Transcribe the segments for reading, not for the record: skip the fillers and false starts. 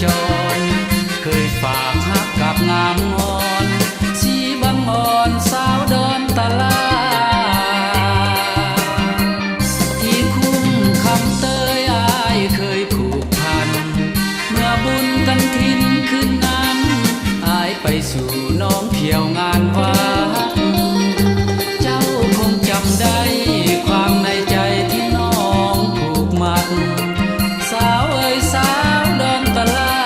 จรเคยฝากฮักกับงามงอนสีบางอ่อนสาวดอนตลาที่คุ้มคำเตยอายเคยผูกพันเมื่อบุญกันทินขึ้นนั้นอายไปสู่น้องเที่ยวงานวัดเจ้าคงจำได้ความในใจที่น้องผูกมัดสาวเอ่ยสาวดอนตลา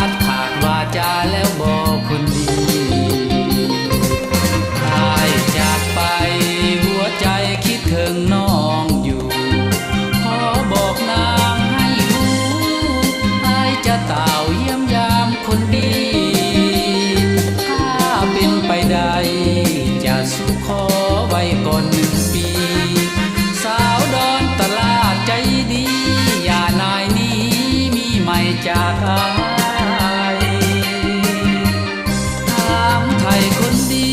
ดขาดวาจาแล้วบอกคนดีอายจากไปหัวใจคิดถึงน้องอยู่ขอบอกนางให้รู้อายจะเต่าเยี่ยมยามคนดีถ้าเป็นไปได้จะสู่ขอไว้ก่อน1 ปีสาวดอนตลาดใจดีอย่านายนี้มีใหม่จากอายถามไทยคนดี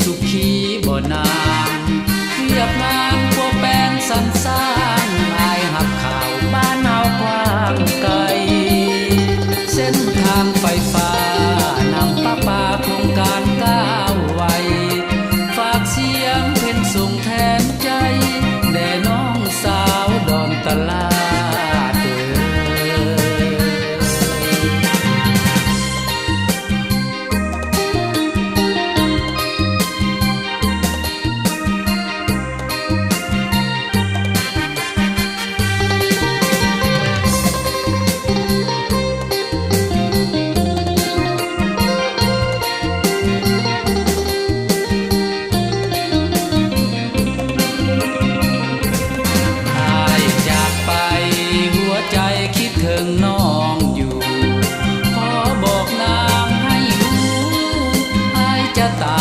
สุขีบ่นางเรียบงามกว่าแป้งสันสร้างอายหับข่าวบ้านเฮากว้างไกลเส้นทางไฟฟ้านำป้าโครงการก้าวไวฝากเสียงเพ่นส่งแทนใจแด่น้องสาวดอนตลาดคิดถึงน้องอยู่ขอบอกนางให้รู้อายจะตา